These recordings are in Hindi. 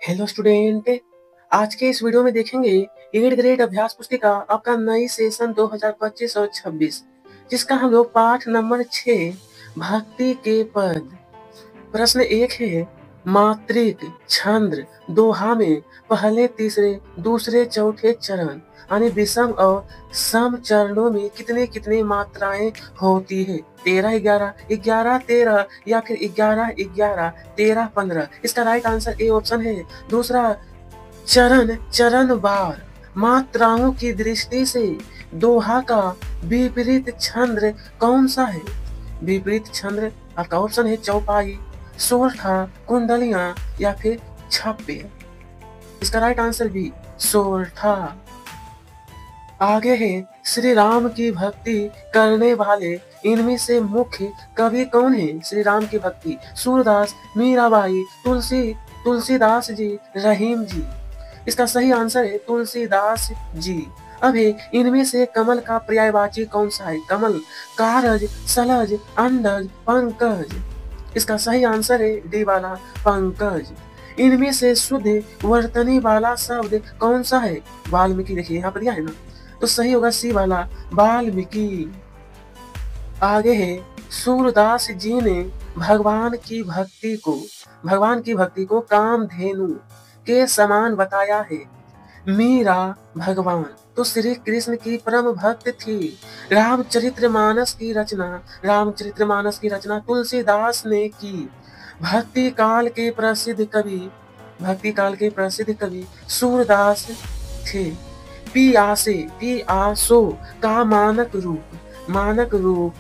Hello student. आज के इस वीडियो में देखेंगे 8th ग्रेड अभ्यास पुस्तिका आपका नई सेशन 2025 और 26 जिसका हम लोग पाठ नंबर 6 भक्ति के पद। प्रश्न 1 है मात्रिक छंद दोहा में पहले तीसरे दूसरे चौथे चरण यानी विषम और सम चरणों में कितने कितने मात्राएं होती है। 13 11 11 13 या फिर 11 11 13 15। इसका राइट आंसर ए ऑप्शन है। दूसरा चरण चरण वार मात्राओं की दृष्टि से दोहा का विपरीत छंद कौन सा है। विपरीत छंद आपका ऑप्शन है चौपाई, सोरठा, कुंडलियां या फिर छप्पे। इसका राइट आंसर भी सोरठा। आगे है श्री राम की भक्ति करने वाले इनमें से मुख्य कवि कौन है। श्री राम की भक्ति सूरदास, मीराबाई, तुलसीदास जी, रहीम जी। इसका सही आंसर है तुलसीदास जी। अब है इनमें से कमल का पर्यायवाची कौन सा है। कमल, कारज, सलज, अंडज, पंकज। इसका सही आंसर है डी वाला पंकज। इनमें से शुद्ध वर्तनी वाला शब्द कौन सा है। वाल्मीकि, देखिए यहाँ पर दिया है ना, तो सही होगा सी वाला वाल्मीकि। आगे है सूरदास जी ने भगवान की भक्ति को कामधेनु के समान बताया है। मीरा भगवान तो श्री कृष्ण की परम भक्त थी। रामचरितमानस की रचना तुलसीदास ने की। भक्ति काल के प्रसिद्ध कवि सूरदास थे। पियासो का मानक रूप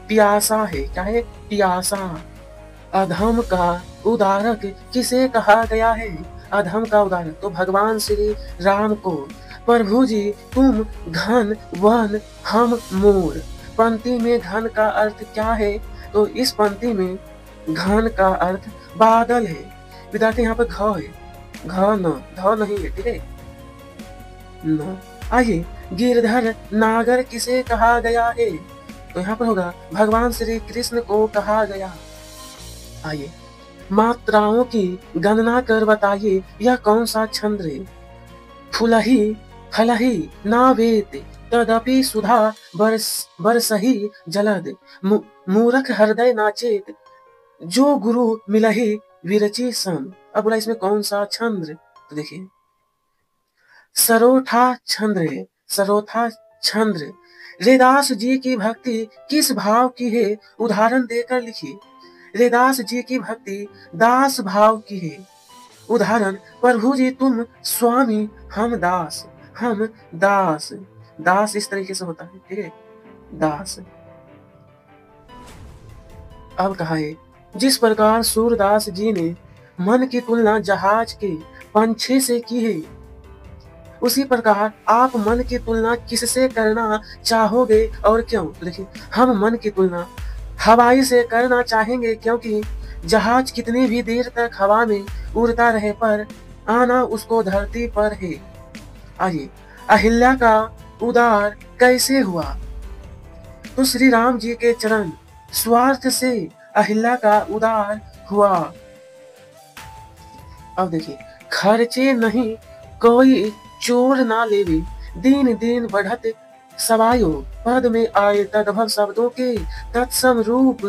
प्यासा है। क्या है? प्यासा। अधम का उदाहरक किसे कहा गया है। अधम का उदाहरक तो भगवान श्री राम को। प्रभु जी तुम घन वन हम मोर। पंक्ति में घन का अर्थ क्या है। तो इस पंक्ति में घन का अर्थ बादल है। विद्यार्थी यहाँ पर घ है, घ न ध नहीं है, ठीक है न। आइए गिरधर नागर किसे कहा गया है। तो यहाँ पर होगा भगवान श्री कृष्ण को कहा गया। आइए मात्राओं की गणना कर बताइए यह कौन सा छंद है। फुलही फलही नावेत तदपि सुधा बरसही जलद मूरख हृदय नाचेत जो गुरु मिलही विरची सम। अब बोला इसमें कौन सा छंद। तो देखिए सरोठा छंद है। सरोठा छंद। रैदास जी की भक्ति किस भाव की है। उदाहरण देकर लिखिए। रैदास जी की भक्ति दास भाव की है। उदाहरण प्रभु जी तुम स्वामी हम दास। दास इस तरीके से होता है, ठीक है दास। अब कहा है जिस प्रकार सूरदास जी ने मन की तुलना जहाज के पंछी से की है उसी प्रकार आप मन की तुलना किससे करना चाहोगे और क्यों। तो देखिए हम मन की तुलना हवाई से करना चाहेंगे क्योंकि जहाज कितनी भी देर तक हवा में उड़ता रहे पर आना उसको धरती पर है। आइए अहिल्या का उदार कैसे हुआ। तो श्री राम जी के चरण स्वार्थ से अहिल्या का उदार हुआ। अब देखिए खर्चे नहीं कोई चोर ना लेवे दीन दीन बढ़त सवायो पद में आए तद्भव शब्दों के तत्सम रूप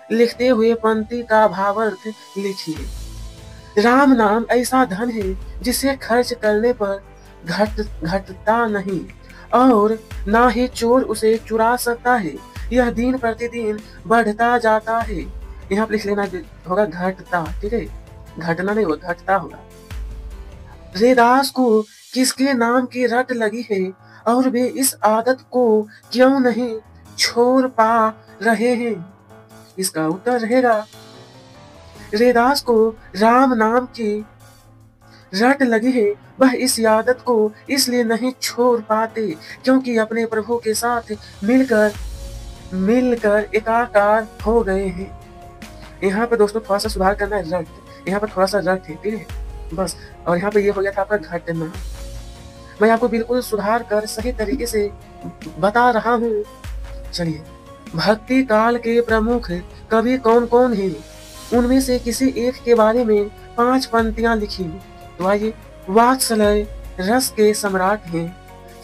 लिखते हुए पंक्ति का भावार्थ लिखिए। राम नाम ऐसा धन है जिसे खर्च करने पर घटता नहीं और ना ही चोर उसे चुरा सकता है। यह दिन प्रतिदिन बढ़ता जाता है। यहाँ पर लिख लेना होगा घटता, ठीक है घटना नहीं होगा घटता होगा। रैदास को किसके नाम की रट लगी है और वे इस आदत को क्यों नहीं छोड़ पा रहे हैं। इसका उत्तर रहेगा रैदास को राम नाम की रट लगी है। वह इस आदत को इसलिए नहीं छोड़ पाते क्योंकि अपने प्रभु के साथ मिलकर एकाकार हो गए हैं। यहाँ पर दोस्तों थोड़ा सा सुधार करना है। रट यहाँ पर थोड़ा सा रट है, ठीक है बस। और यहाँ पे ये हो गया था आपका घटना। मैं आपको बिल्कुल सुधार कर सही तरीके से बता रहा हूँ। चलिए भक्ति काल के प्रमुख कवि कौन कौन हैं उनमें से किसी एक के बारे में 5 पंक्तियां लिखी। तो आइए, वात्सल्य रस के सम्राट हैं,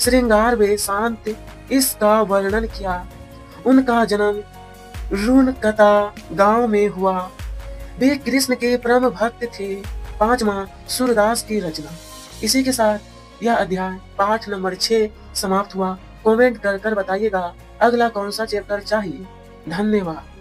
श्रृंगार वे शांत, इसका वर्णन किया। उनका जन्म रुणकता गांव में हुआ। वे कृष्ण के परम भक्त थे। 5वां सूरदास की रचना। इसी के साथ यह अध्याय पाठ नंबर 6 समाप्त हुआ। कमेंट कर बताइएगा अगला कौन सा चैप्टर चाहिए। धन्यवाद।